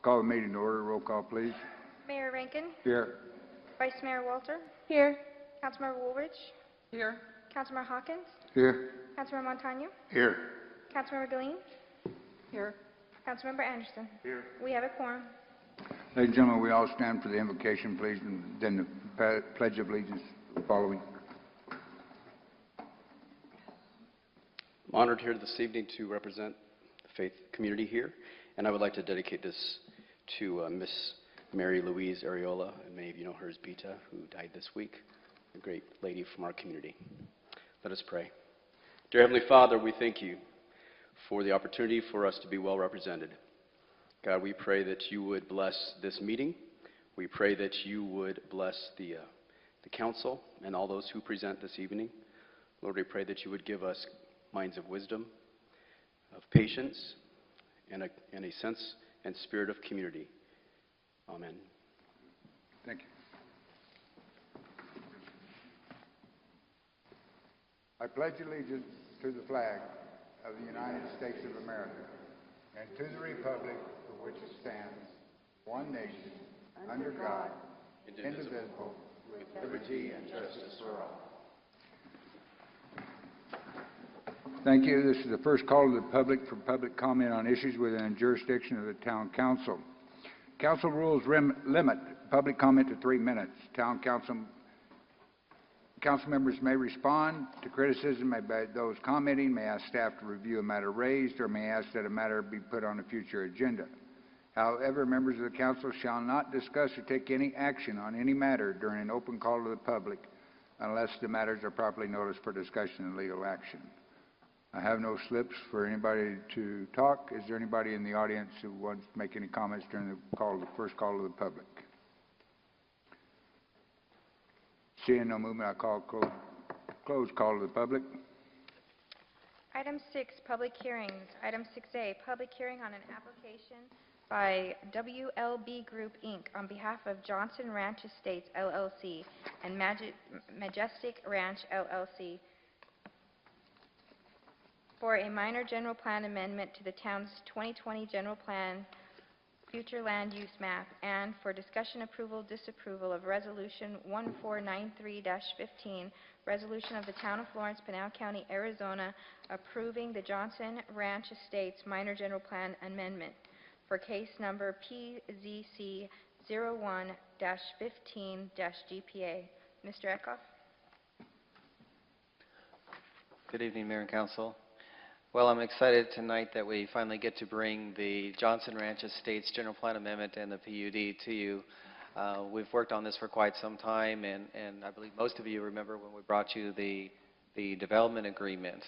Call the meeting to order. Roll call, please. Mayor Rankin, Here. Vice Mayor Walter, Here. Councilmember Woolridge, Here. Councilmember Hawkins, Here. Councilmember Montano, Here. Councilmember Galeen, Here. Councilmember Anderson. Here. We have a quorum. Ladies and gentlemen, we all stand for the invocation, please, and then the Pledge of Allegiance following. I'm honored here this evening to represent the faith community here, and I would like to dedicate this to Miss Mary Louise Areola, and many of you know her as Beta, who died this week, a great lady from our community. Let us pray. Dear Heavenly Father, we thank you for the opportunity for us to be well represented. God, we pray that you would bless this meeting. We pray that you would bless the council and all those who present this evening. Lord, we pray that you would give us minds of wisdom, of patience, and a sense and spirit of community. Amen. Thank you. I pledge allegiance to the flag of the United States of America and to the republic for which it stands, one nation, under God, indivisible, with liberty and justice for all. Thank you. This is the first call to the public for public comment on issues within the jurisdiction of the Town Council. Council rules limit public comment to 3 minutes. Town Council members may respond to criticism by those commenting, may ask staff to review a matter raised, or may ask that a matter be put on a future agenda. However, members of the Council shall not discuss or take any action on any matter during an open call to the public unless the matters are properly noticed for discussion and legal action. I have no slips for anybody to talk. Is there anybody in the audience who wants to make any comments during the first call to the public? Seeing no movement, I call close call to the public. Item 6, public hearings. Item 6A, public hearing on an application by WLB Group, Inc. on behalf of Johnson Ranch Estates, LLC, and Majestic Ranch, LLC, for a minor general plan amendment to the town's 2020 general plan future land use map, and for discussion, approval, disapproval of Resolution 1493-15, resolution of the Town of Florence, Pinal County, Arizona, approving the Johnson Ranch Estates minor general plan amendment for case number PZC 01-15-GPA. Mr. Eckhoff. Good evening, Mayor and Council. Well, I'm excited tonight that we finally get to bring the Johnson Ranch Estates General Plan Amendment and the PUD to you. We've worked on this for quite some time, and I believe most of you remember when we brought you the development agreement.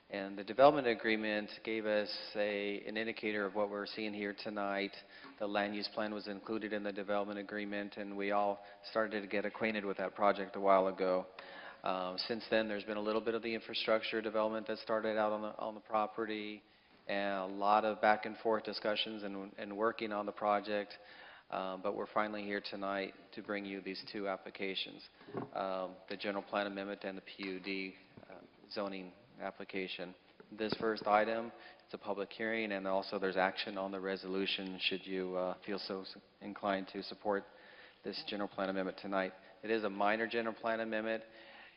And the development agreement gave us an indicator of what we're seeing here tonight. The land use plan was included in the development agreement, and we all started to get acquainted with that project a while ago. Since then, there's been a little bit of the infrastructure development that started out on the property, and a lot of back and forth discussions and working on the project. But we're finally here tonight to bring you these two applications, the general plan amendment and the PUD zoning application. This first item is a public hearing, and also there's action on the resolution should you feel so inclined to support this general plan amendment tonight. It is a minor general plan amendment.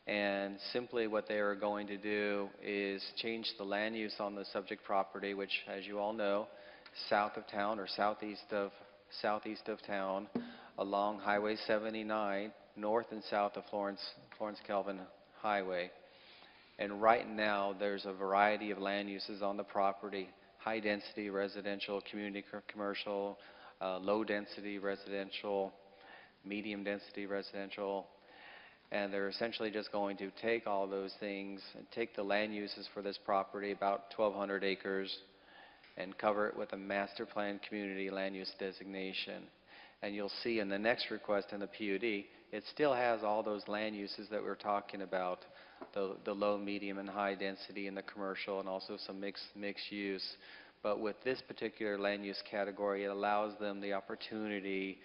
And simply what they are going to do is change the land use on the subject property, which, as you all know, south of town or southeast of town, along Highway 79, north and south of Florence-Calvin Highway. And right now, there's a variety of land uses on the property: high-density residential, community commercial, low-density residential, medium-density residential. And they're essentially just going to take all those things and take the land uses for this property, about 1,200 acres, and cover it with a master plan community land use designation. And you'll see in the next request in the PUD, it still has all those land uses that we're talking about, the low, medium, and high density in the commercial, and also some mixed use. But with this particular land use category, it allows them the opportunity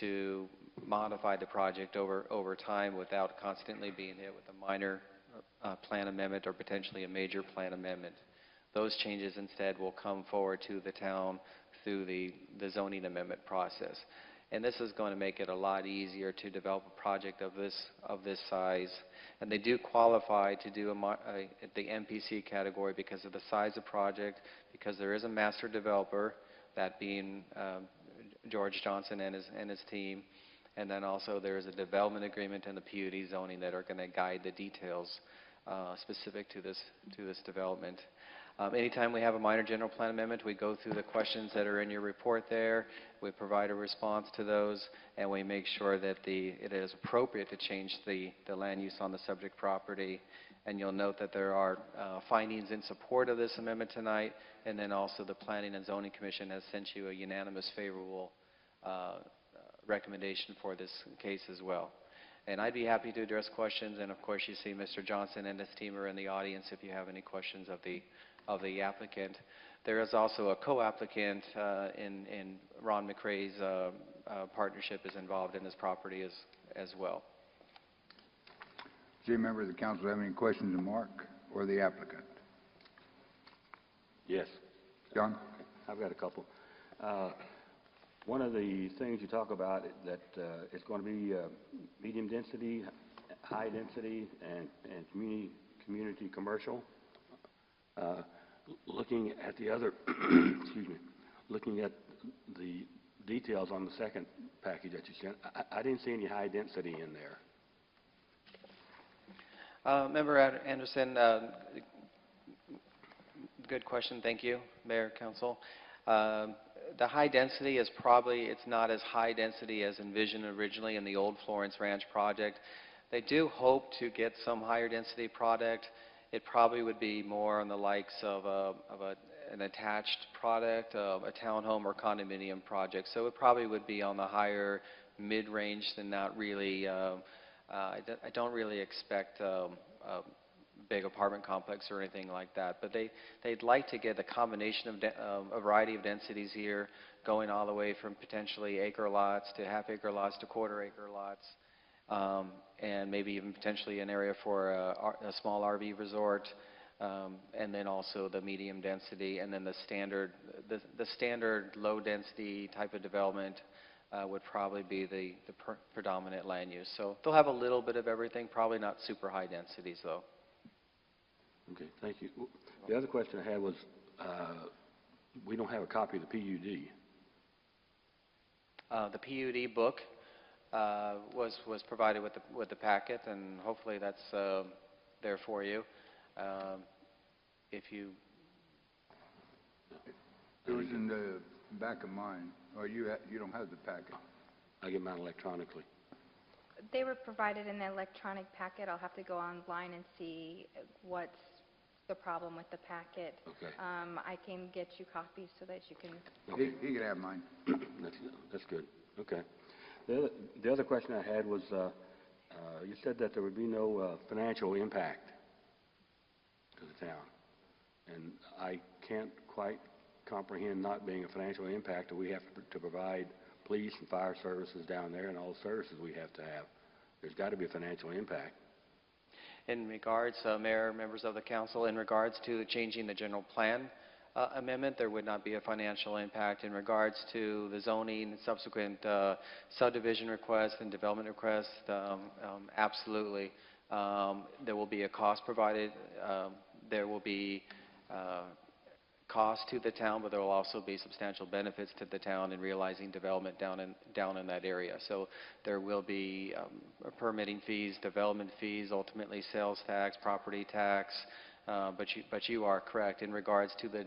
to modify the project over time without constantly being hit with a minor plan amendment or potentially a major plan amendment. Those changes instead will come forward to the town through the zoning amendment process. And this is going to make it a lot easier to develop a project of this size. And they do qualify to do the MPC category because of the size of project, because there is a master developer, that being George Johnson and his team, and then also there is a development agreement and the PUD zoning that are going to guide the details specific to this development. Anytime we have a minor general plan amendment, we go through the questions that are in your report there. We provide a response to those, and we make sure that it is appropriate to change the land use on the subject property. And you'll note that there are findings in support of this amendment tonight, and then also the Planning and Zoning Commission has sent you a unanimous favorable recommendation for this case as well. And I'd be happy to address questions, and of course you see Mr. Johnson and his team are in the audience if you have any questions of the applicant. There is also a co-applicant in Ron McRae's partnership is involved in this property as well. Does any member of the council have any questions of Mark or the applicant? Yes. John? I've got a couple. One of the things you talk about that it's going to be medium density, high density, and community commercial. Looking at the other, excuse me, looking at the details on the second package that you sent, I didn't see any high density in there. Member Anderson, good question. Thank you, Mayor, Council. The high density is it's not as high density as envisioned originally in the old Florence Ranch project. They do hope to get some higher density product. It probably would be more on the likes of an attached product, a townhome or condominium project. So it probably would be on the higher mid-range than not really. I don't really expect a big apartment complex or anything like that. But they'd like to get a combination of a variety of densities here, going all the way from potentially acre lots to half-acre lots to quarter-acre lots. And maybe even potentially an area for a small RV resort, and then also the medium density, and then the standard low density type of development would probably be the predominant land use. So they'll have a little bit of everything, probably not super high densities though. Okay, thank you. The other question I had was, we don't have a copy of the PUD. The PUD book was provided with the packet, and hopefully that's there for you. If you, It was in the back of mine. Oh, you don't have the packet. I get mine electronically. They were provided in the electronic packet. I'll have to go online and see what's the problem with the packet. Okay. I can get you copies so that you can. Okay. He can have mine. That's good. Okay. The other question I had was, you said that there would be no financial impact to the town. And I can't quite comprehend not being a financial impact that we have to provide police and fire services down there and all the services we have to have. There's got to be a financial impact. in regards, Mayor, members of the council, in regards to changing the general plan amendment, there would not be a financial impact. In regards to the zoning and subsequent subdivision requests and development requests, absolutely. There will be a cost provided. There will be cost to the town, but there will also be substantial benefits to the town in realizing development down in that area. So there will be permitting fees, development fees, ultimately sales tax, property tax. But you are correct in regards to the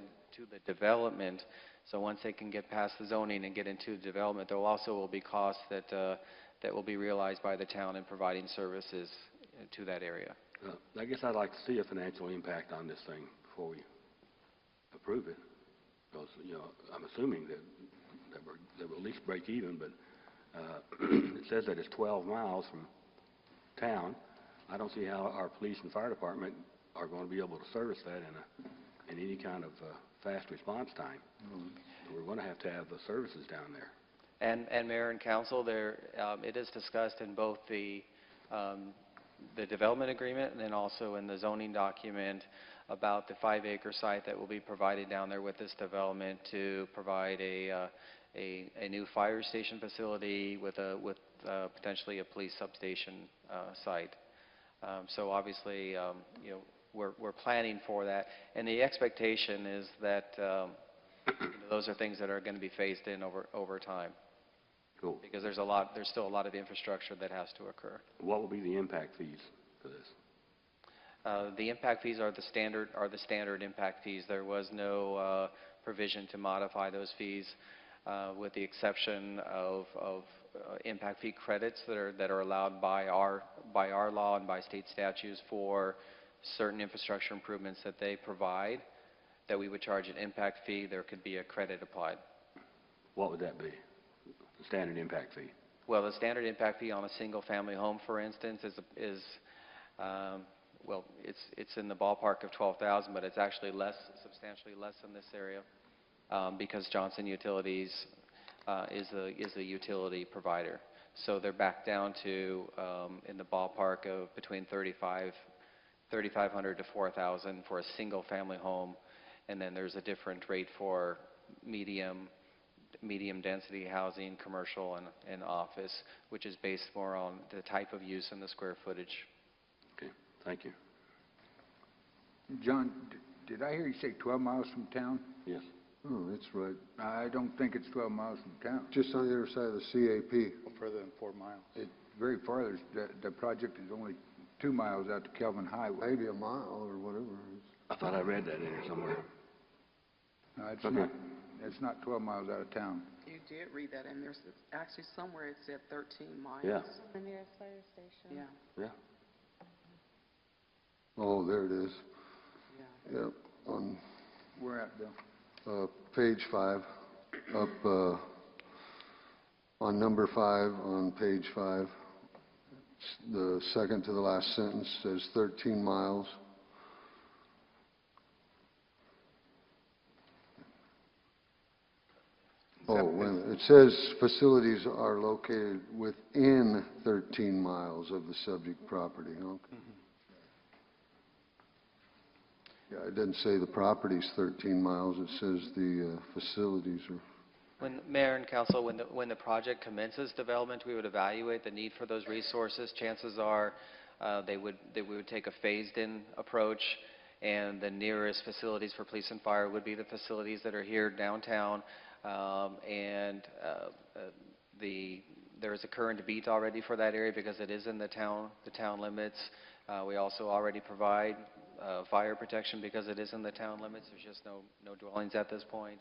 development. So once they can get past the zoning and get into development, there will be costs that will be realized by the town in providing services to that area. I guess I'd like to see a financial impact on this thing before we approve it, because I'm assuming that we'll at least break even. But it says that it's 12 miles from town. I don't see how our police and fire department are going to be able to service that in any kind of fast response time. We're going to have the services down there. And Mayor and Council, it is discussed in both the development agreement and then also in the zoning document about the 5-acre site that will be provided down there with this development to provide a new fire station facility with potentially a police substation site. So obviously, you know, we're planning for that, and the expectation is that those are things that are going to be phased in over time. Cool. Because there's still a lot of infrastructure that has to occur. What will be the impact fees for this? The impact fees are the standard impact fees. There was no provision to modify those fees, with the exception of impact fee credits that are allowed by our law and by state statutes for certain infrastructure improvements that they provide, that we would charge an impact fee. There could be a credit applied. What would that be? The standard impact fee? Well, the standard impact fee on a single-family home, for instance, is well, it's in the ballpark of $12,000, but it's actually substantially less in this area, because Johnson Utilities is a utility provider. So they're back down to in the ballpark of between $3,500 to $4,000 for a single-family home, and then there's a different rate for medium density housing, commercial, and office, which is based more on the type of use and the square footage. Okay, thank you. John, did I hear you say 12 miles from town? Yes. Oh, that's right. I don't think it's 12 miles from town. Just on the other side of the CAP. Further than 4 miles. It's very far. The project is only 2 miles out to Kelvin Highway. Maybe a mile or whatever. I thought I read that in here somewhere. No, Okay. it's not 12 miles out of town. You did read that, and there's actually somewhere it said 13 miles. Yeah. The nearest fire station. Yeah, Yeah. Oh, there it is. yeah. Yep, on Where at, Bill? page 5, up on number 5 on page 5. The second to the last sentence says 13 miles. Oh, wait a minute. It says facilities are located within 13 miles of the subject property. Okay. Yeah, it doesn't say the property's 13 miles. It says the facilities are. When Mayor and Council, when the project commences development, we would evaluate the need for those resources. Chances are we would take a phased-in approach, and the nearest facilities for police and fire would be the facilities that are here downtown. There is a current beat already for that area because it is in the town limits. We also already provide fire protection because it is in the town limits. There's just no dwellings at this point.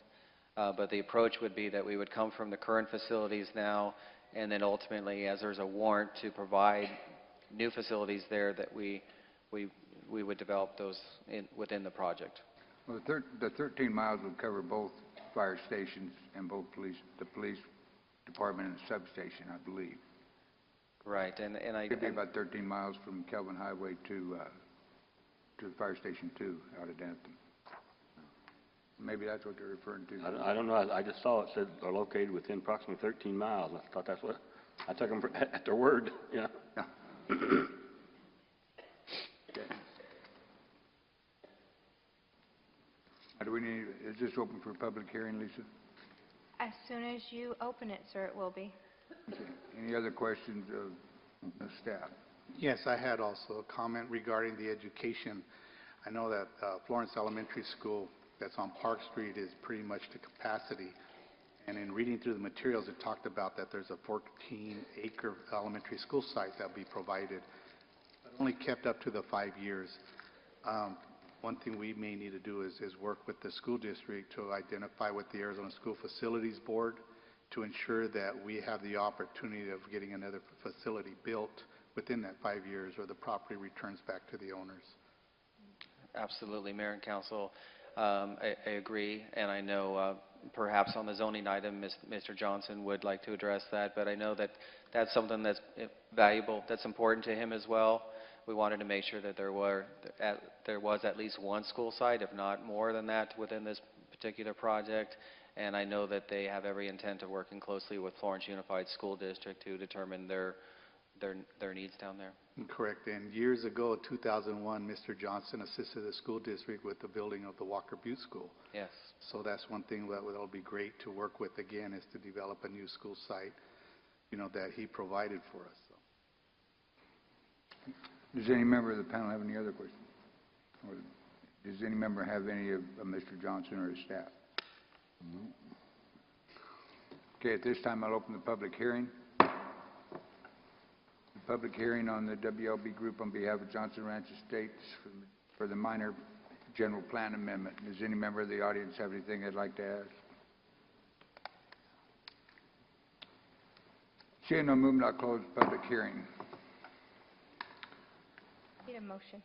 But the approach would be that we would come from the current facilities now, and then ultimately, as there's a warrant to provide new facilities there, that we would develop those within the project. Well, the 13 miles would cover both fire stations and both the police department and substation, I believe. Right, and I... It could be about 13 miles from Kelvin Highway to Fire Station 2 out of Denton. Maybe that's what they're referring to. I don't know. I just saw it said are located within approximately 13 miles. I thought that's what, I took them at their word, you know. Yeah. Okay. Do we need, is this open for public hearing, Lisa? As soon as you open it, sir, it will be. Okay. Any other questions of staff? Yes, I had also a comment regarding the education. I know that Florence Elementary School that's on Park Street is pretty much to capacity. And in reading through the materials, it talked about that there's a 14-acre elementary school site that will be provided, but only kept up to the 5 years. One thing we may need to do is work with the school district to identify with the Arizona School Facilities Board to ensure that we have the opportunity of getting another facility built within that 5 years, or the property returns back to the owners. Absolutely, Mayor and Council. I agree, and I know perhaps on the zoning item, Mr. Johnson would like to address that, but I know that that's something that's valuable, that's important to him as well. We wanted to make sure that there was at least one school site, if not more than that, within this particular project, and I know that they have every intent of working closely with Florence Unified School District to determine their needs down there. Correct. And years ago, 2001, Mr. Johnson assisted the school district with the building of the Walker Butte School. Yes. So that's one thing that would be great to work with again, is to develop a new school site, that he provided for us. So. Does any member of the panel have any other questions? Or does any member have any of Mr. Johnson or his staff? Okay, at this time, I'll open the public hearing. The public hearing on the WLB Group on behalf of Johnson Ranch Estates for the minor general plan amendment. Does any member of the audience have anything they'd like to ask? Seeing no movement, I'll close the public hearing. Need a motion.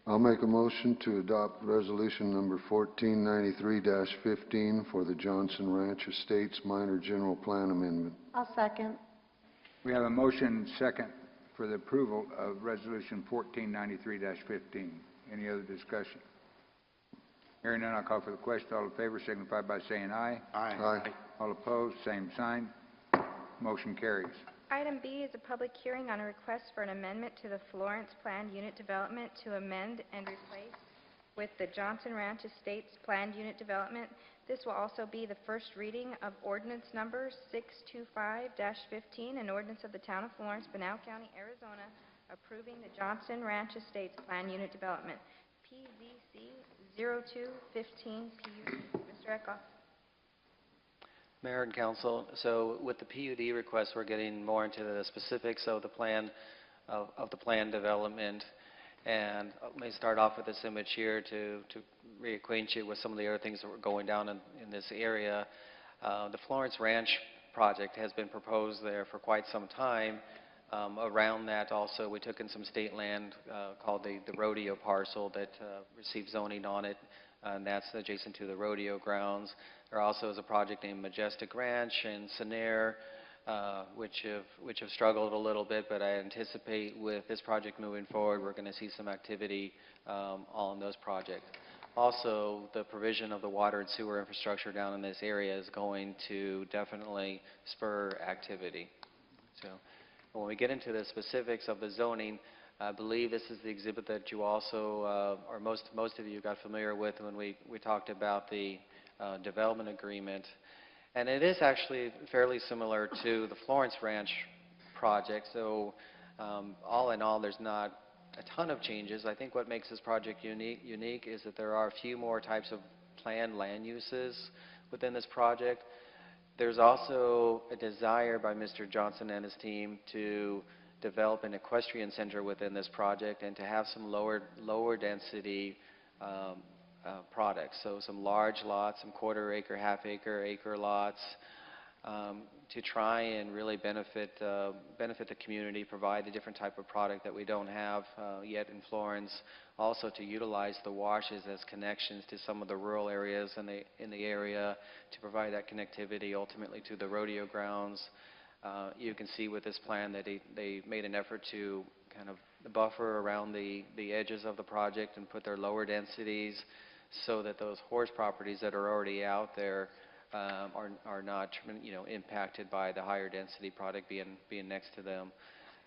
I'll make a motion to adopt resolution number 1493-15 for the Johnson Ranch Estates Minor General Plan Amendment. I'll second. We have a motion and second for the approval of resolution 1493-15. Any other discussion? Hearing none, I'll call for the question. All in favor signify by saying aye. Aye. All opposed, same sign. Motion carries. Item B is a public hearing on a request for an amendment to the Florence Planned Unit Development to amend and replace with the Johnson Ranch Estates Planned Unit Development. This will also be the first reading of ordinance number 625-15, an ordinance of the Town of Florence, Pinal County, Arizona, approving the Johnson Ranch Estates Planned Unit Development, PZC 0215 PUD. Mr. Eckhoff. Mayor and Council, so with the PUD request, we're getting more into the specifics of the plan of the plan development. And let me start off with this image here to reacquaint you with some of the other things that were going down in this area. The Florence Ranch project has been proposed there for quite some time. Around that also, we took in some state land called the rodeo parcel that received zoning on it, and that's adjacent to the rodeo grounds. There also is a project named Majestic Ranch and Senair, which have struggled a little bit, but I anticipate with this project moving forward, we're going to see some activity on those projects. Also, the provision of the water and sewer infrastructure down in this area is going to definitely spur activity. So, when we get into the specifics of the zoning, I believe this is the exhibit that you also, or most of you got familiar with when we talked about the development agreement. And it is actually fairly similar to the Florence Ranch project. So all in all, there's not a ton of changes. I think what makes this project unique is that there are a few more types of planned land uses within this project. There's also a desire by Mr. Johnson and his team to develop an equestrian center within this project and to have some lower density products. So some large lots, some quarter acre, half acre lots, to try and really benefit the community, provide a different type of product that we don't have yet in Florence. Also to utilize the washes as connections to some of the rural areas in the area, to provide that connectivity ultimately to the rodeo grounds. You can see with this plan that they made an effort to kind of buffer around the edges of the project and put their lower densities so that those horse properties that are already out there are not impacted by the higher density product being next to them.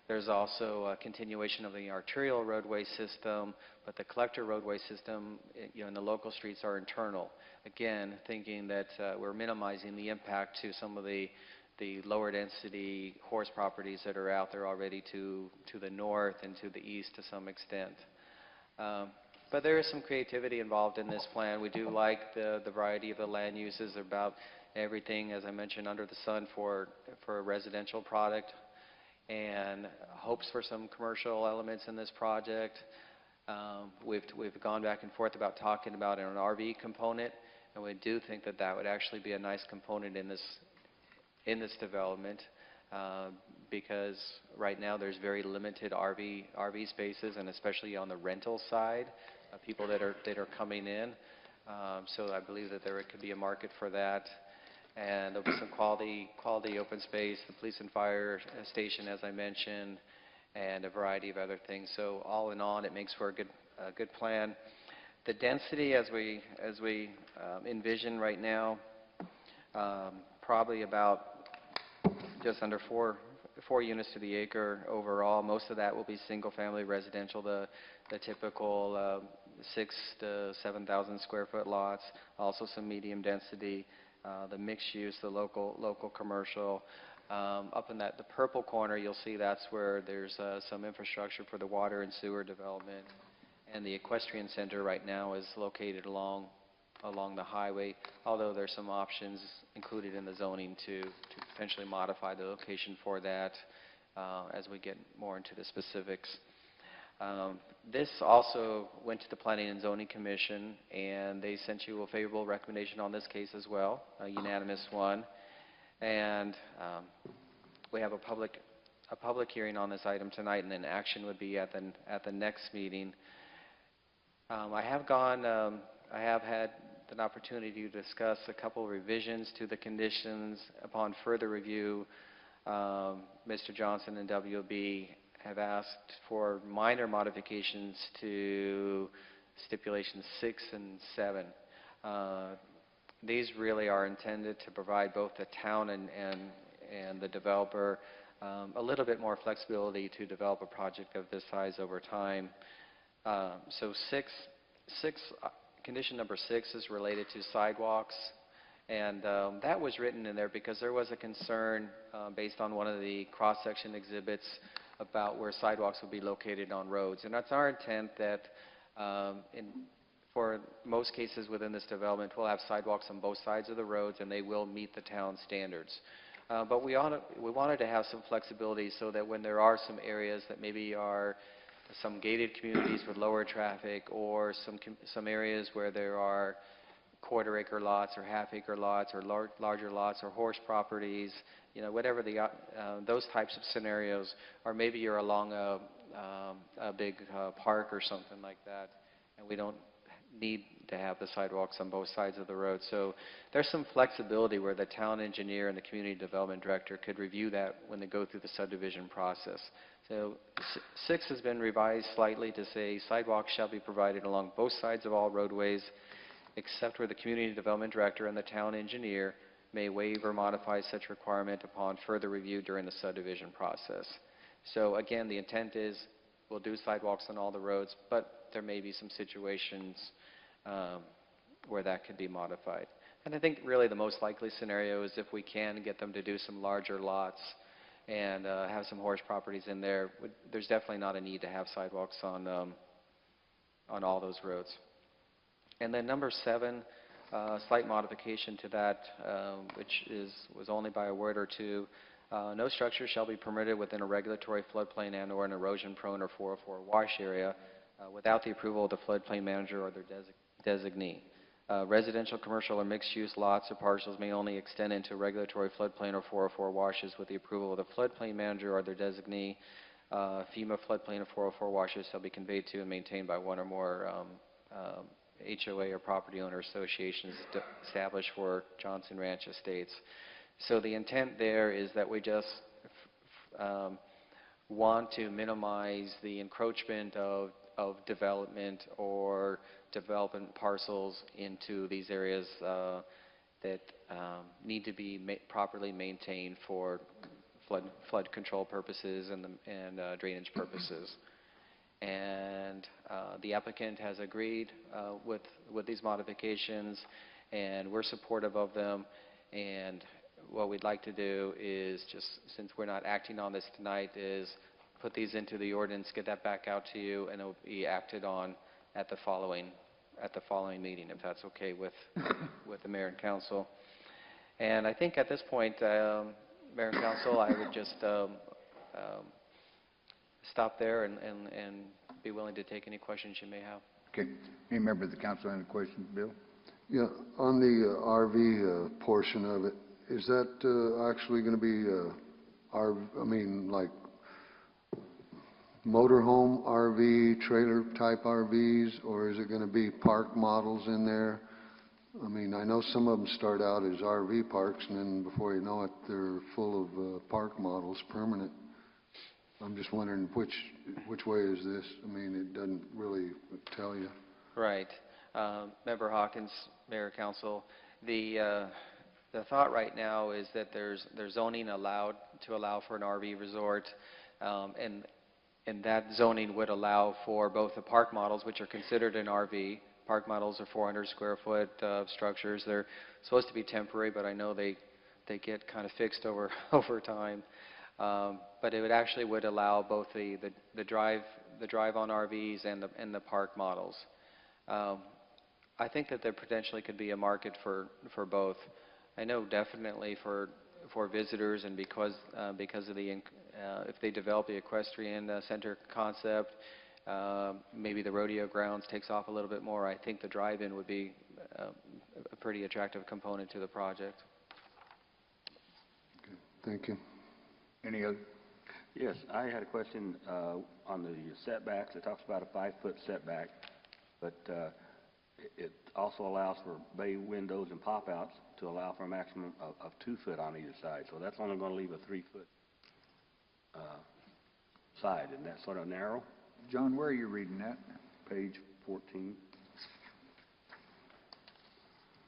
There's also a continuation of the arterial roadway system, but the collector roadway system, and the local streets are internal. Again, thinking that we're minimizing the impact to some of the lower density horse properties that are out there already to the north and to the east to some extent. But there is some creativity involved in this plan. We do like the variety of the land uses, about everything, as I mentioned, under the sun for a residential product, and hopes for some commercial elements in this project. We've gone back and forth about talking about an RV component, and we do think that that would actually be a nice component in this development, because right now there's very limited RV spaces, and especially on the rental side, people that are coming in. So I believe that there could be a market for that. And there'll be some quality open space, the police and fire station, as I mentioned, and a variety of other things. So all in all, it makes for a good plan. The density, as we envision right now, probably about just under 4 units to the acre overall. Most of that will be single-family residential, the typical 6 to 7,000 square foot lots, also some medium density, the mixed use, the local commercial. Up in the purple corner, you'll see that's where there's some infrastructure for the water and sewer development. And the equestrian center right now is located along the highway, although there's some options included in the zoning to potentially modify the location for that as we get more into the specifics. This also went to the Planning and Zoning Commission, and they sent you a favorable recommendation on this case as well, a unanimous one. And we have a public hearing on this item tonight, and then action would be at the next meeting. I have had an opportunity to discuss a couple of revisions to the conditions. Upon further review, Mr. Johnson and WB have asked for minor modifications to stipulations 6 and 7. These really are intended to provide both the town and the developer a little bit more flexibility to develop a project of this size over time. So condition number 6 is related to sidewalks, and that was written in there because there was a concern based on one of the cross-section exhibits about where sidewalks would be located on roads. And that's our intent that for most cases within this development, we'll have sidewalks on both sides of the roads, and they will meet the town standards. But we wanted to have some flexibility so that when there are some areas that maybe are some gated communities with lower traffic, or some areas where there are quarter-acre lots or half-acre lots or larger lots or horse properties, whatever those types of scenarios, or maybe you're along a big park or something like that, and we don't need to have the sidewalks on both sides of the road. So there's some flexibility where the town engineer and the community development director could review that when they go through the subdivision process. So 6 has been revised slightly to say sidewalks shall be provided along both sides of all roadways, except where the community development director and the town engineer may waive or modify such requirement upon further review during the subdivision process. So again, the intent is we'll do sidewalks on all the roads, but there may be some situations where that could be modified. And I think really the most likely scenario is if we can get them to do some larger lots and have some horse properties in there, there's definitely not a need to have sidewalks on all those roads. And then number 7, slight modification to that, which was only by a word or two. No structure shall be permitted within a regulatory floodplain and or an erosion-prone or 404 wash area without the approval of the floodplain manager or their designee. Residential, commercial, or mixed-use lots or parcels may only extend into regulatory floodplain or 404 washes with the approval of the floodplain manager or their designee. FEMA floodplain or 404 washes shall be conveyed to and maintained by one or more HOA or property owner associations established for Johnson Ranch Estates. So the intent there is that we just want to minimize the encroachment of development or development parcels into these areas that need to be properly maintained for flood control purposes and drainage purposes. And the applicant has agreed with these modifications, and we're supportive of them. And what we'd like to do is just, since we're not acting on this tonight, is put these into the ordinance, get that back out to you, and it will be acted on at the following meeting, if that's okay with the mayor and council. And I think at this point, mayor and council, I would just stop there and be willing to take any questions you may have. Okay. Any member of the council have any questions, Bill? Yeah, on the RV portion of it, is that actually going to be like motorhome RV, trailer type RVs, or is it going to be park models in there? I mean, I know some of them start out as RV parks, and then before you know it, they're full of park models, permanent. I'm just wondering which way is this? I mean, it doesn't really tell you. Right. Member Hawkins, Mayor, Council, the The thought right now is that there's zoning allowed to allow for an RV resort, and that zoning would allow for both the park models, which are considered an RV. Park models are 400 square foot structures. They're supposed to be temporary, but I know they get kind of fixed over time. But it would allow both the drive-on RVs and the park models. I think that there potentially could be a market for both. I know definitely for visitors, and because of the if they develop the equestrian center concept, maybe the rodeo grounds takes off a little bit more. I think the drive-in would be a pretty attractive component to the project. Thank you. Any other? Yes, I had a question on the setbacks. It talks about a 5-foot setback, but it also allows for bay windows and pop-outs to allow for a maximum of 2 foot on either side. So that's only going to leave a 3-foot side. Isn't that sort of narrow? John, where are you reading that? Page 14.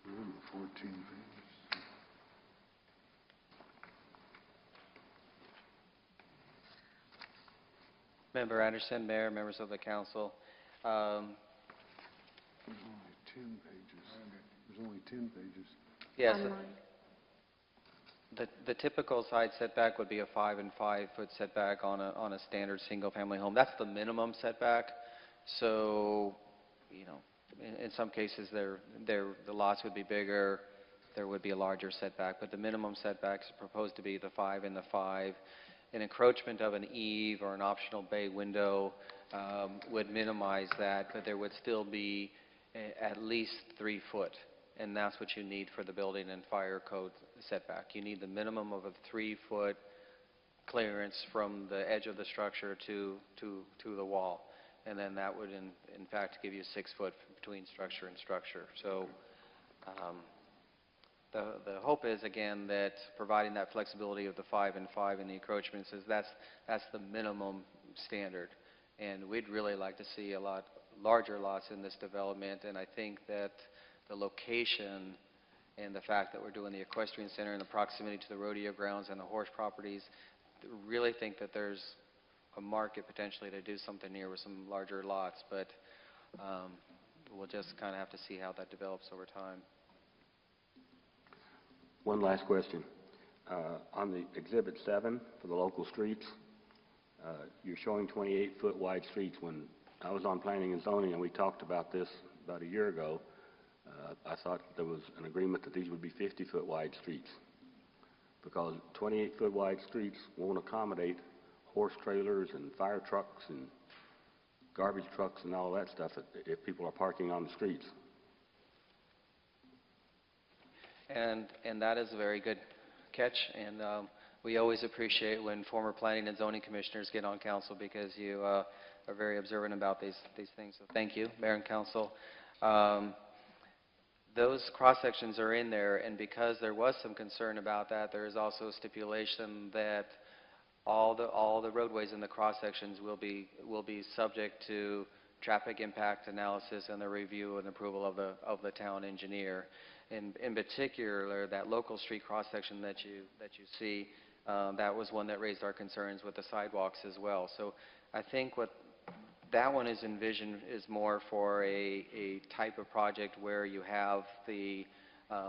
14 pages. Member Anderson, Mayor, members of the council. There's only 10 pages. There's only 10 pages. Yes, Online. the typical side setback would be a 5 and 5 foot setback on a standard single-family home. That's the minimum setback. So, you know, in some cases, the lots would be bigger. There would be a larger setback, but the minimum setbacks are proposed to be the 5 and the 5. An encroachment of an eave or an optional bay window would minimize that, but there would still be at least 3 foot, and that's what you need for the building and fire code setback. You need the minimum of a 3-foot clearance from the edge of the structure to the wall, and then that would in fact give you 6 foot between structure and structure. So the hope is, again, that providing that flexibility of the 5 and 5 and the encroachments is that's the minimum standard. And we'd really like to see a lot larger lots in this development, and I think that the location and the fact that we're doing the equestrian center and the proximity to the rodeo grounds and the horse properties, really think that there's a market potentially to do something here with some larger lots, but we'll just kind of have to see how that develops over time. One last question. On the Exhibit 7 for the local streets, you're showing 28-foot wide streets. When I was on Planning and Zoning and we talked about this about a year ago, I thought there was an agreement that these would be 50-foot wide streets, because 28-foot wide streets won't accommodate horse trailers and fire trucks and garbage trucks and all that stuff if people are parking on the streets. And that is a very good catch, and we always appreciate when former planning and zoning commissioners get on council, because you are very observant about these things. So thank you, Mayor and Council. Those cross-sections are in there, and because there was some concern about that, there is also a stipulation that all the roadways in the cross-sections will be subject to traffic impact analysis and the review and approval of the town engineer. In particular, that local street cross-section that you see, that was one that raised our concerns with the sidewalks as well. So I think what that one is envisioned is more for a type of project where you have the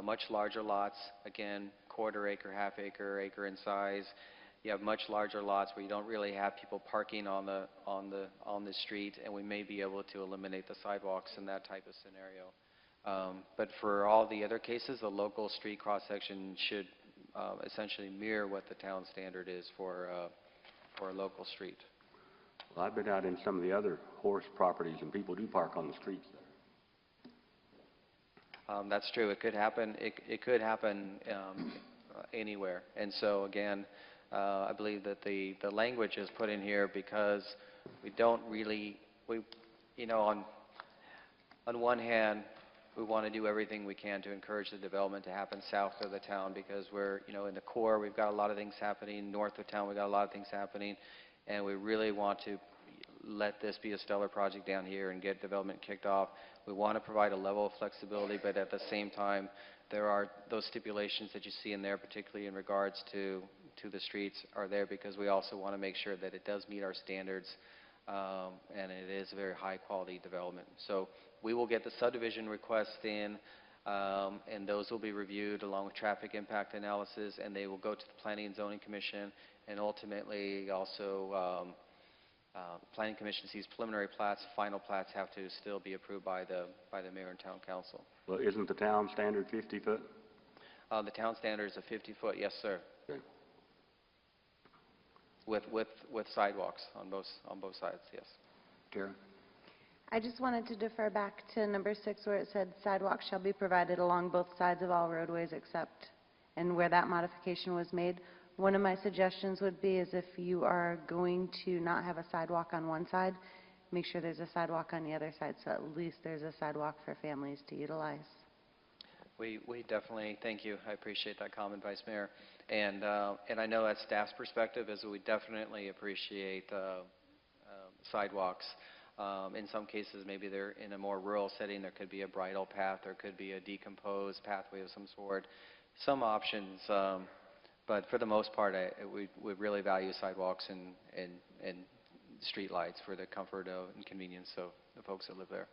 much larger lots, again, quarter acre, half acre, acre in size. You have much larger lots where you don't really have people parking on the street, and we may be able to eliminate the sidewalks in that type of scenario. But for all the other cases, the local street cross-section should essentially mirror what the town standard is for a local street. Well, I've been out in some of the other horse properties, and people do park on the streets there. That's true. It could happen. It could happen anywhere. And so again, I believe that the language is put in here because we don't really, on one hand, we want to do everything we can to encourage the development to happen south of the town, because we're, in the core, we've got a lot of things happening. North of town, we've got a lot of things happening. And we really want to let this be a stellar project down here and get development kicked off. We want to provide a level of flexibility, but at the same time, there are those stipulations that you see in there, particularly in regards to the streets, are there because we also want to make sure that it does meet our standards, and it is a very high-quality development. So we will get the subdivision requests in, and those will be reviewed along with traffic impact analysis, and they will go to the Planning and Zoning Commission, and ultimately also Planning Commission sees preliminary plats. Final plats have to still be approved by the mayor and town council. Well, isn't the town standard 50 foot? The town standard is a 50-foot, yes, sir, Okay. with sidewalks on both sides, yes. Tara? I just wanted to defer back to number 6 where it said sidewalks shall be provided along both sides of all roadways except, and where that modification was made. One of my suggestions would be is if you are going to not have a sidewalk on one side, make sure there's a sidewalk on the other side, so at least there's a sidewalk for families to utilize. We definitely, thank you, I appreciate that comment, Vice Mayor. And I know that staff's perspective is we definitely appreciate sidewalks. In some cases, maybe they're in a more rural setting, there could be a bridle path, there could be a decomposed pathway of some sort, some options, but for the most part, we really value sidewalks and street lights for the comfort and convenience of the folks that live there.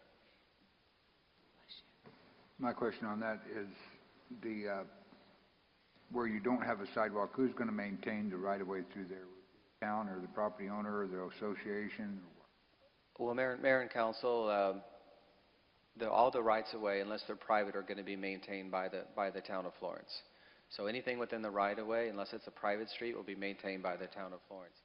My question on that is where you don't have a sidewalk, who's going to maintain the right-of-way through there? Town or the property owner or the association? Well, Mayor and Council, all the rights-of-way, unless they're private, are going to be maintained by the town of Florence. So anything within the right-of-way, unless it's a private street, will be maintained by the town of Florence.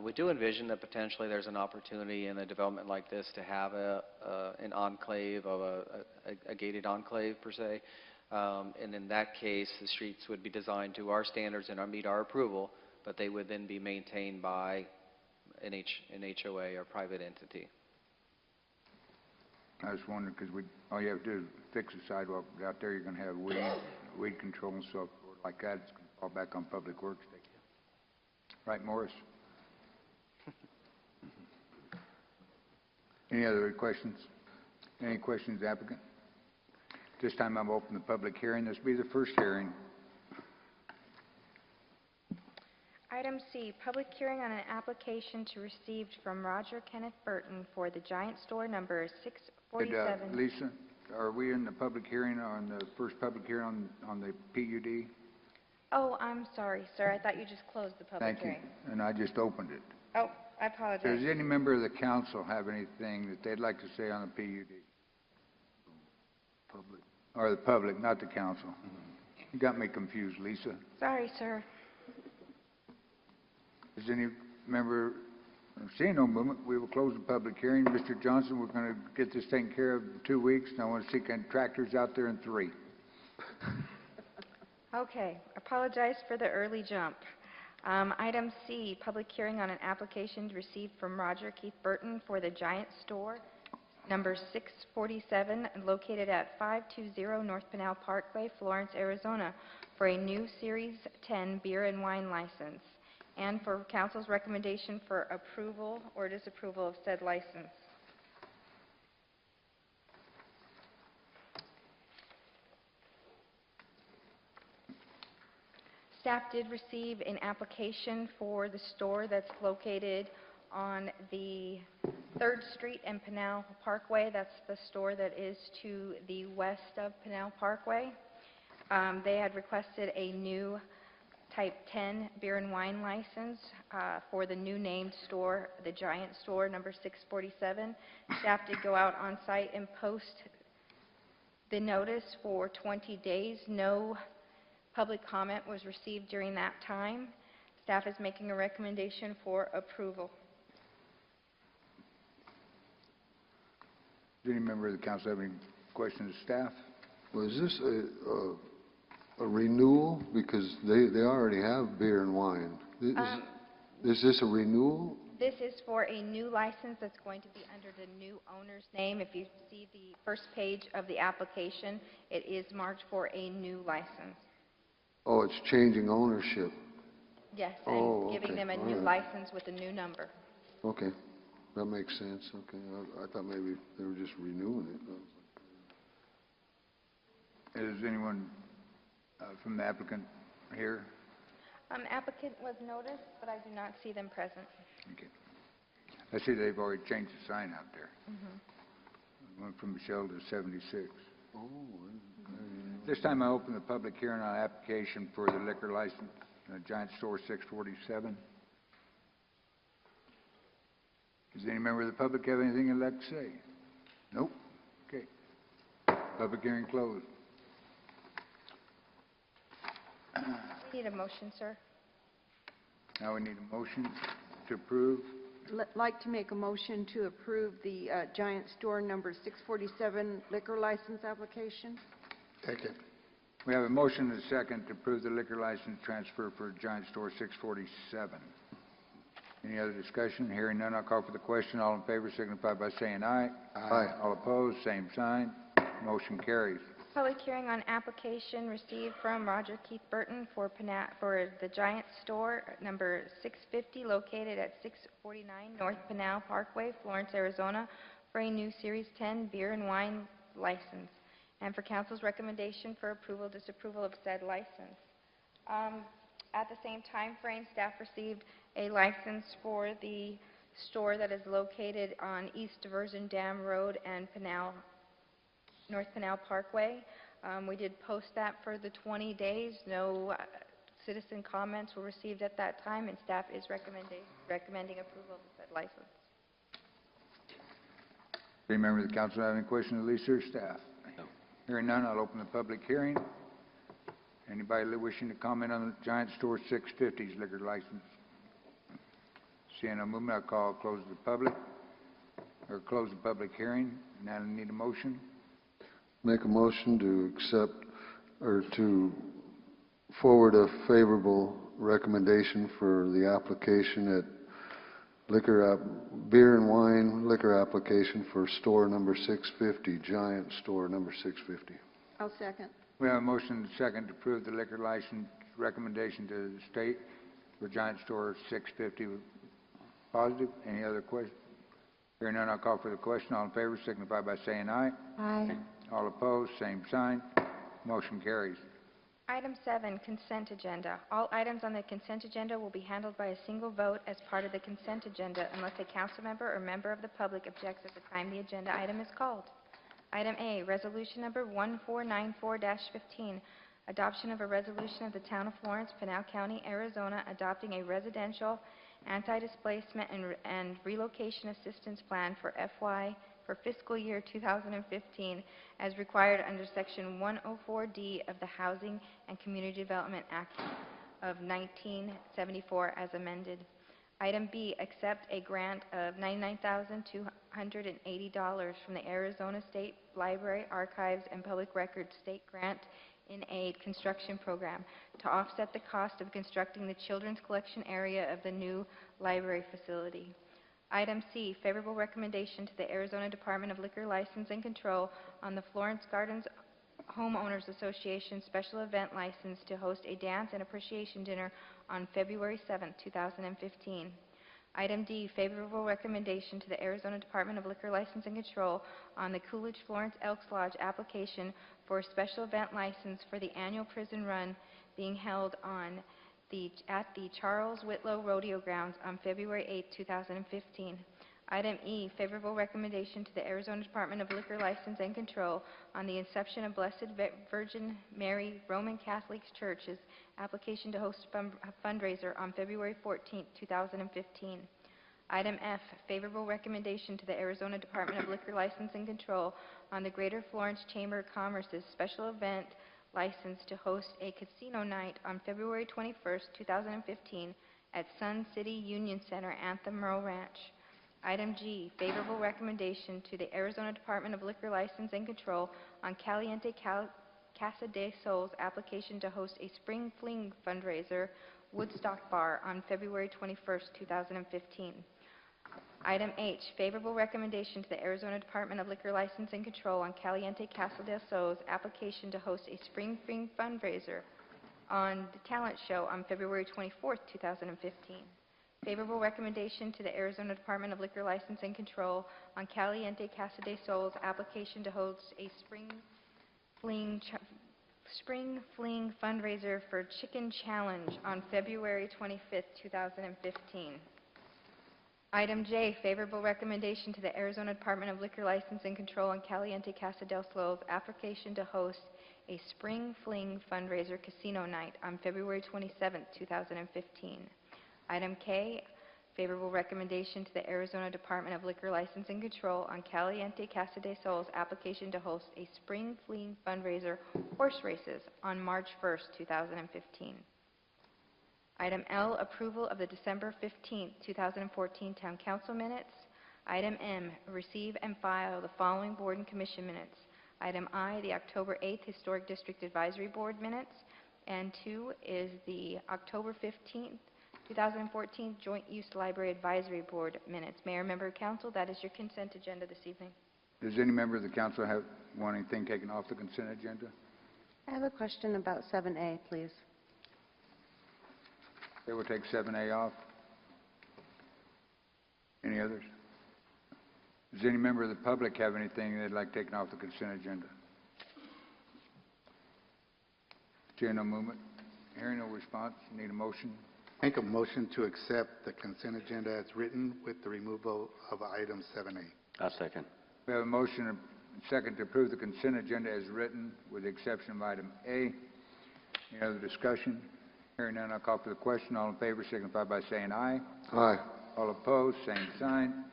We do envision that potentially there's an opportunity in a development like this to have an enclave of a gated enclave per se, and in that case, the streets would be designed to our standards and meet our approval, but they would then be maintained by an HOA or private entity. I was wondering because all you have to do is fix the sidewalk. Out there, you're going to have weed control and so forth like that. It's going to fall back on Public Works. Right, Morris? Any other questions? Any questions, applicant? This time I'll open the public hearing. This will be the first hearing. Item C, public hearing on an application to received from Roger Kenneth Burton for the Giant Store number 647. Lisa, are we in the public hearing on the first public hearing on the PUD? Oh, I'm sorry, sir. I thought you just closed the public hearing. Thank you. And I just opened it. Oh, I apologize. Does any member of the council have anything that they'd like to say on the PUD? Public. Or the public, not the council. You got me confused, Lisa. Sorry, sir. Does any member, seeing no movement, we will close the public hearing. Mr. Johnson, we're going to get this taken care of in 2 weeks, and I want to see contractors out there in 3. Okay, apologize for the early jump. Item C, public hearing on an application received from Roger Keith Burton for the Giant Store, number 647, located at 520 North Pinal Parkway, Florence, Arizona, for a new Series 10 beer and wine license, and for council's recommendation for approval or disapproval of said license. Staff did receive an application for the store that's located on the 3rd Street and Pinal Parkway. That's the store that is to the west of Pinal Parkway. They had requested a new Type 10 beer and wine license for the new named store, the Giant Store, number 647. Staff did go out on site and post the notice for 20 days. No public comment was received during that time. Staff is making a recommendation for approval. Does any member of the council have any questions of staff? Was this a renewal? Because they already have beer and wine. Is this a renewal? This is for a new license that's going to be under the new owner's name. If you see the first page of the application, it is marked for a new license. Oh, it's changing ownership. Yes, and Oh, giving okay. them a All new right. license with a new number. Okay. That makes sense, okay. I thought maybe they were just renewing it. Is anyone from the applicant here? Applicant was noticed, but I do not see them present. Okay. I see they've already changed the sign out there. Went from Michelle to 76. Oh, This time I open the public hearing on application for the liquor license, Giant Store 647. Does any member of the public have anything they'd like to say? Nope. Okay. Public hearing closed. We need a motion, sir. Now we need a motion to approve. Like to make a motion to approve the Giant Store number 647 liquor license application. Take it. We have a motion and a second to approve the liquor license transfer for Giant Store 647. Any other discussion? Hearing none, I'll call for the question. All in favor signify by saying aye. Aye. All opposed, same sign. Motion carries. Public hearing on application received from Roger Keith Burton for the Giant Store number 650 located at 649 North Pinal Parkway, Florence, Arizona, for a new Series 10 beer and wine license, and for council's recommendation for approval, disapproval of said license. At the same time frame, staff received a license for the store that is located on East Diversion Dam Road and North Pinal Parkway. We did post that for the 20 days. No citizen comments were received at that time, and staff is recommending approval of said license. Any member of the council have any questions of Lisa or staff? No. Hearing none, I'll open the public hearing. Anybody wishing to comment on the Giant Store 650's liquor license? Seeing no movement, I'll close the public hearing. Now I need a motion. Make a motion to accept, or to forward a favorable recommendation for the application at beer and wine liquor application for store number 650, Giant Store number 650. I'll second. We have a motion and a second to approve the liquor license recommendation to the state for Giant Store 650. Positive? Any other questions? Hearing none, I'll call for the question. All in favor signify by saying aye. Aye. All opposed, same sign. Motion carries. Item 7, consent agenda. All items on the consent agenda will be handled by a single vote as part of the consent agenda unless a council member or member of the public objects at the time the agenda item is called. Item A, resolution number 1494-15, adoption of a resolution of the Town of Florence, Pinal County, Arizona, adopting a residential anti-displacement and relocation assistance plan for fiscal year 2015 as required under Section 104D of the Housing and Community Development Act of 1974 as amended. Item B, accept a grant of $99,280 from the Arizona State Library, Archives, and Public Records State Grant in Aid Construction Program to offset the cost of constructing the children's collection area of the new library facility. Item C, favorable recommendation to the Arizona Department of Liquor License and Control on the Florence Gardens Homeowners Association special event license to host a dance and appreciation dinner on February 7, 2015. Item D, favorable recommendation to the Arizona Department of Liquor License and Control on the Coolidge Florence Elks Lodge application for a special event license for the annual prison run being held at the Charles Whitlow Rodeo Grounds on February 8, 2015. Item E, favorable recommendation to the Arizona Department of Liquor License and Control on the Inception of Blessed Virgin Mary Roman Catholic Church's application to host a fundraiser on February 14, 2015. Item F, favorable recommendation to the Arizona Department of Liquor License and Control on the Greater Florence Chamber of Commerce's special event license to host a casino night on February 21, 2015 at Sun City Union Center, Anthem Merle Ranch. Item G, favorable recommendation to the Arizona Department of Liquor License and Control on Caliente Casa de Sol's application to host a Spring Fling fundraiser Woodstock Bar on February 21, 2015. Item H, favorable recommendation to the Arizona Department of Liquor License and Control on Caliente Casa de Sol's application to host a Spring Fling fundraiser on the Talent Show on February 24, 2015. favorable recommendation to the Arizona Department of Liquor License and Control on Caliente Casa de Sol's application to host a spring fling fundraiser for Chicken Challenge on February 25th, 2015. Item J, favorable recommendation to the Arizona Department of Liquor License and Control on Caliente Casa del Sol's application to host a Spring Fling fundraiser casino night on February 27th, 2015. Item K, favorable recommendation to the Arizona Department of Liquor License and Control on Caliente Casa de Sol's application to host a Spring Fling fundraiser horse races on March 1st, 2015. Item L, approval of the December 15th, 2014 Town Council minutes. Item M, receive and file the following Board and Commission minutes. Item I, the October 8th Historic District Advisory Board minutes. And 2 is the October 15th, 2014 Joint Use Library Advisory Board minutes. Mayor, member of council, that is your consent agenda this evening. Does any member of the council want anything taken off the consent agenda? I have a question about 7A, please. They will take 7A off. Any others? Does any member of the public have anything they'd like taken off the consent agenda? Chair, no movement. Hearing no response. Need a motion? Make a motion to accept the consent agenda as written with the removal of item 7A. I second. We have a motion and second to approve the consent agenda as written with the exception of item A. Any other discussion? Hearing none, I'll call for the question. All in favor signify by saying aye. Aye. All opposed, same sign.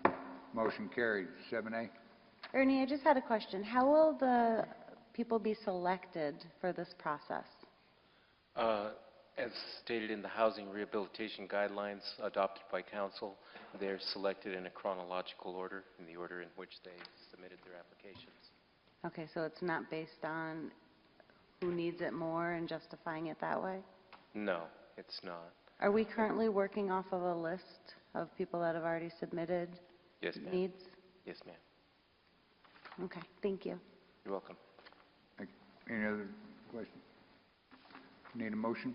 Motion carried. 7A. Ernie, I just had a question. How will the people be selected for this process? As stated in the Housing Rehabilitation Guidelines adopted by Council, they're selected in a chronological order, in the order in which they submitted their applications. Okay, so it's not based on who needs it more and justifying it that way? No, it's not. Are we currently working off of a list of people that have already submitted Yes, ma'am. needs? Yes, ma'am. Okay, thank you. You're welcome. Any other questions? Need a motion?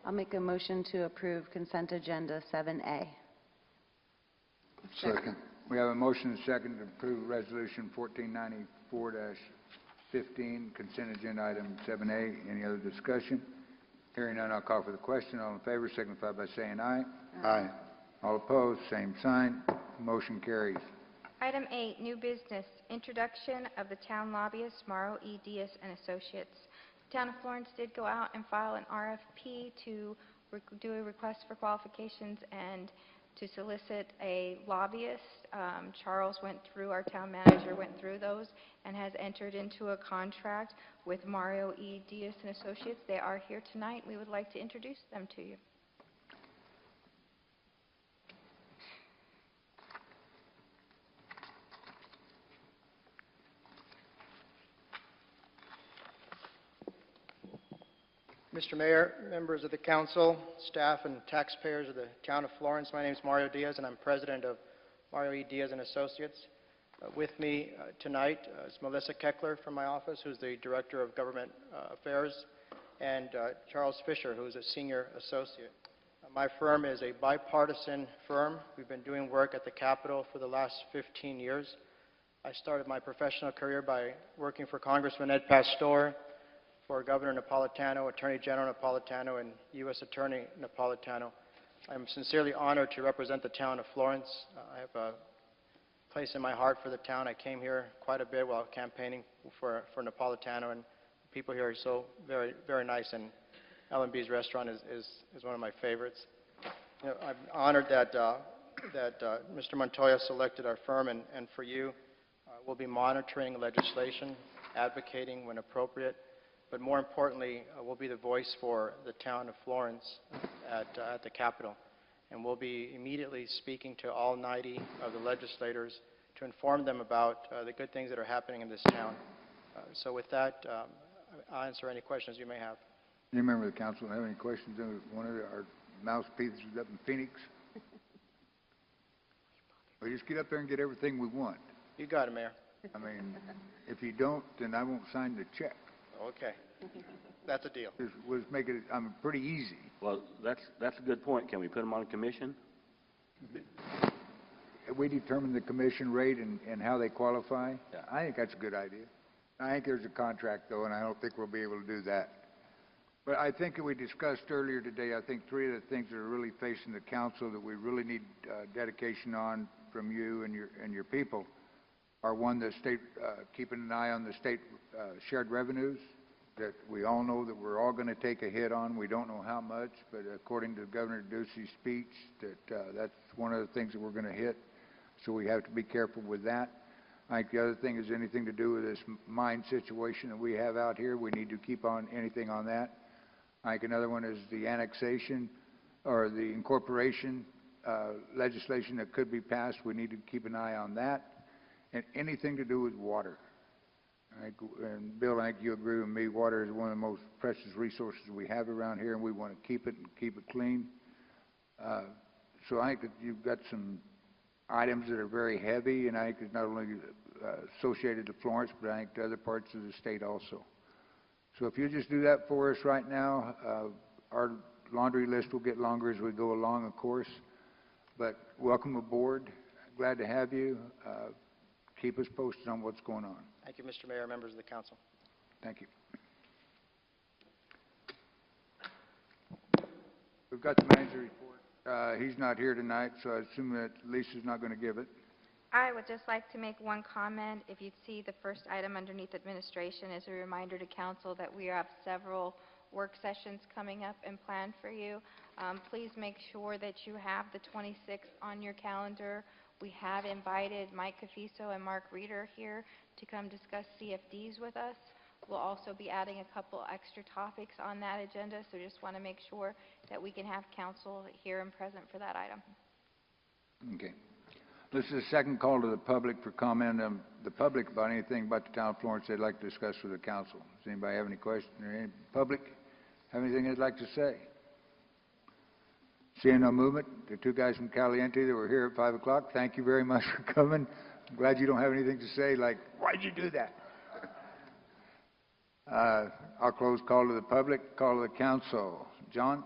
I'll make a motion to approve consent agenda 7A. Second. We have a motion and second to approve Resolution 1494-15, consent agenda item 7A. Any other discussion? Hearing none, I'll call for the question. All in favor signify by saying aye. Aye. All opposed, same sign. Motion carries. Item 8, new business, introduction of the town lobbyist, Morrow E. Diaz and Associates. The town of Florence did go out and file an RFP to do a request for qualifications and to solicit a lobbyist. Charles went through, our town manager went through those and has entered into a contract with Mario E. Diaz and Associates. They are here tonight. We would like to introduce them to you. Mr. Mayor, members of the council, staff, and taxpayers of the town of Florence, my name is Mario Diaz, and I'm president of Mario E. Diaz and Associates. With me tonight is Melissa Keckler from my office, who's the Director of Government Affairs, and Charles Fisher, who's a senior associate. My firm is a bipartisan firm. We've been doing work at the Capitol for the last 15 years. I started my professional career by working for Congressman Ed Pastor, for Governor Napolitano, Attorney General Napolitano, and U.S. Attorney Napolitano. I'm sincerely honored to represent the town of Florence. I have a place in my heart for the town. I came here quite a bit while campaigning for Napolitano, and people here are so very, very nice, and L&B's restaurant is one of my favorites. You know, I'm honored that Mr. Montoya selected our firm, and for you, we'll be monitoring legislation, advocating when appropriate, but more importantly, we'll be the voice for the town of Florence at the Capitol. And we'll be immediately speaking to all 90 of the legislators to inform them about the good things that are happening in this town. So with that, I'll answer any questions you may have. Any member of the council have any questions of one of our mouthpieces up in Phoenix? We just get up there and get everything we want. You got it, Mayor. I mean, if you don't, then I won't sign the check. Okay. That's a deal. was make it, pretty easy. Well, that's a good point. Can we put them on a commission? We determine the commission rate and how they qualify. Yeah. I think that's a good idea. I think there's a contract, though, and I don't think we'll be able to do that. But I think that we discussed earlier today, I think three of the things that are really facing the council that we really need dedication on from you and your people are, one, the state, keeping an eye on the state shared revenues that we all know that we're all going to take a hit on. We don't know how much, but according to Governor Ducey's speech, that's one of the things that we're going to hit. So we have to be careful with that. I think the other thing is anything to do with this mine situation that we have out here. We need to keep on anything on that. I think another one is the annexation or the incorporation legislation that could be passed. We need to keep an eye on that. And anything to do with water. And Bill, I think you agree with me, water is one of the most precious resources we have around here, and we want to keep it and keep it clean. So I think that you've got some items that are very heavy, and I think it's not only associated to Florence, but I think to other parts of the state also. So if you just do that for us right now, our laundry list will get longer as we go along, of course. But welcome aboard. Glad to have you. Keep us posted on what's going on. Thank you, Mr. Mayor, members of the council. Thank you. We've got the manager report. He's not here tonight, so I assume that Lisa's not going to give it. I would just like to make one comment. If you'd see the first item underneath administration as a reminder to council that we have several work sessions coming up and planned for you. Please make sure that you have the 26th on your calendar. We have invited Mike Cafiso and Mark Reeder here to come discuss CFDs with us. We'll also be adding a couple extra topics on that agenda, so just want to make sure that we can have council here and present for that item. Okay. This is the second call to the public for comment. The public about anything about the town of Florence they'd like to discuss with the council. Does anybody have any questions? Or any public have anything they'd like to say? Seeing no movement, the two guys from Caliente that were here at 5 o'clock, thank you very much for coming. I'm glad you don't have anything to say like, why'd you do that? I'll close call to the public, call to the council. John?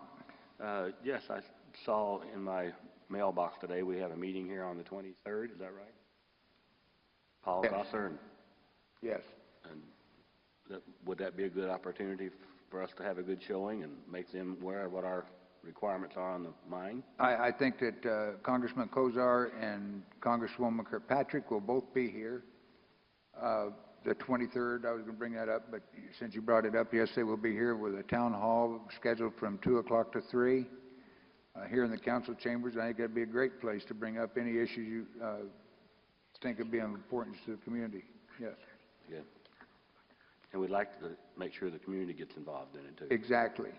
Yes, I saw in my mailbox today we have a meeting here on the 23rd. Is that right? Paul Yes. Gosser and Yes. would that be a good opportunity for us to have a good showing and make them aware of what our requirements are on the mine? I think that Congressman Kozar and Congresswoman Kirkpatrick will both be here. The 23rd, I was going to bring that up, but since you brought it up, yes, they will be here with a town hall scheduled from 2 o'clock to 3 here in the council chambers. I think that'd be a great place to bring up any issues you think would be of importance to the community. Yes. Good. And we'd like to make sure the community gets involved in it too. Exactly.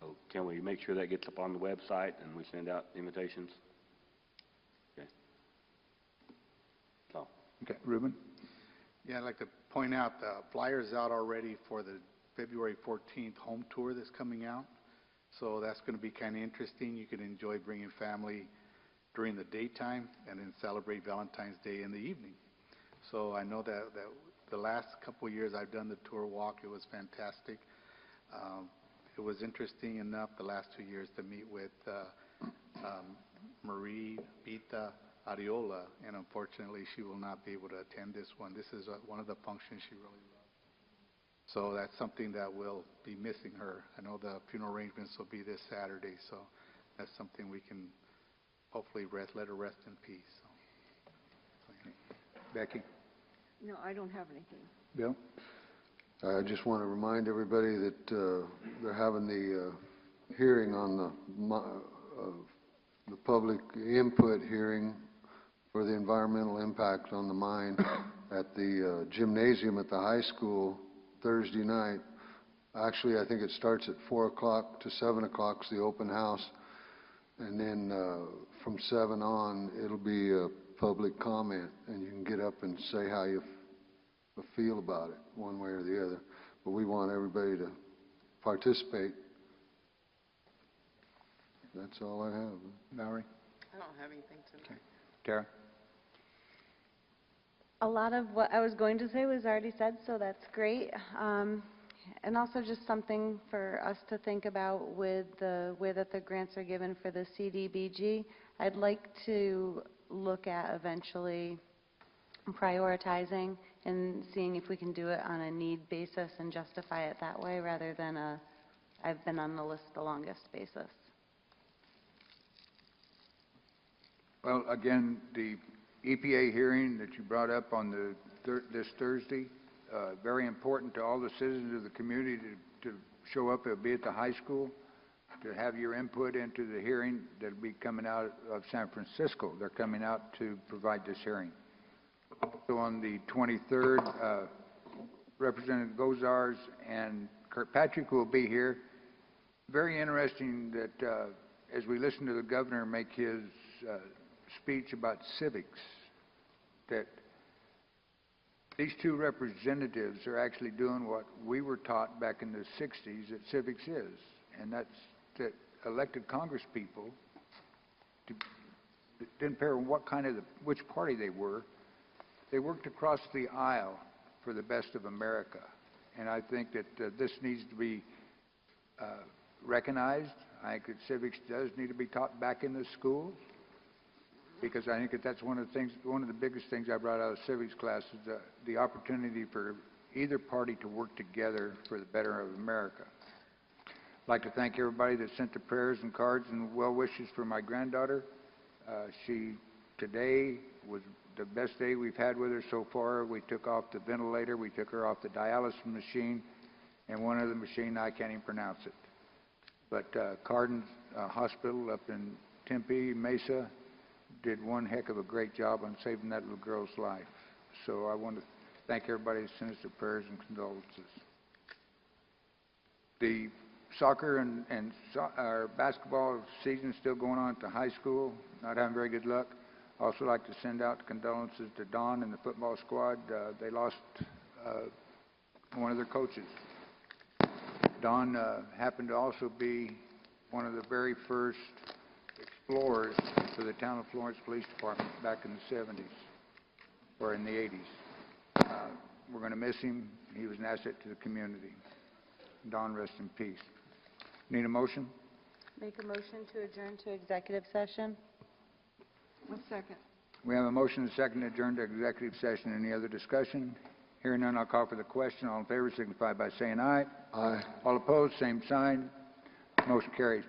So can we make sure that gets up on the website and we send out invitations? Okay. So. Okay, Ruben? Yeah, I'd like to point out the flyer's out already for the February 14th home tour that's coming out. So that's going to be kind of interesting. You can enjoy bringing family during the daytime and then celebrate Valentine's Day in the evening. So I know that the last couple of years I've done the tour walk, it was fantastic. It was interesting enough the last 2 years to meet with Marie Vita Ariola, and unfortunately she will not be able to attend this one. This is one of the functions she really loves. So that's something that will be missing her. I know the funeral arrangements will be this Saturday, so that's something we can hopefully let her rest in peace. So. Becky? No, I don't have anything. Bill? I just want to remind everybody that they're having the hearing on the public input hearing for the environmental impact on the mine at the gymnasium at the high school Thursday night. Actually, I think it starts at 4 o'clock to 7 o'clock is the open house, and then from 7 on it'll be a public comment, and you can get up and say how you feel about it, one way or the other. But we want everybody to participate. That's all I have. Valerie? I don't have anything tonight. Okay. Tara? A lot of what I was going to say was already said, so that's great. And also just something for us to think about with the way that the grants are given for the CDBG. I'd like to look at eventually prioritizing and seeing if we can do it on a need basis and justify it that way rather than a I've been on the list the longest basis. Well, again, the EPA hearing that you brought up on this Thursday, very important to all the citizens of the community to show up. It'll be at the high school, to have your input into the hearing that'll be coming out of San Francisco. They're coming out to provide this hearing. So on the 23rd, Representative Gozars and Kirkpatrick will be here. Very interesting that as we listen to the governor make his speech about civics, that these two representatives are actually doing what we were taught back in the 60s that civics is, and that's that elected Congress people, didn't care which party they were, they worked across the aisle for the best of America. And I think that this needs to be recognized. I think that civics does need to be taught back in the schools, because I think that that's one of the biggest things I brought out of civics class is the opportunity for either party to work together for the better of America. I'd like to thank everybody that sent the prayers and cards and well wishes for my granddaughter. Today was the best day we've had with her so far. We took off the ventilator, we took her off the dialysis machine, and one other machine, I can't even pronounce it. But Cardin Hospital up in Tempe, Mesa, did one heck of a great job on saving that little girl's life. So I want to thank everybody that sent us their prayers and condolences. The soccer and our basketball season is still going on at the high school, not having very good luck. I also like to send out condolences to Don and the football squad. They lost one of their coaches. Don happened to also be one of the very first explorers for the town of Florence Police Department back in the 70s, or in the 80s. We're going to miss him. He was an asset to the community. Don, rest in peace. Need a motion? Make a motion to adjourn to executive session. One second. We have a motion and a second to adjourn to executive session. Any other discussion? Hearing none, I'll call for the question. All in favor signify by saying aye. Aye. All opposed, same sign. Motion carries.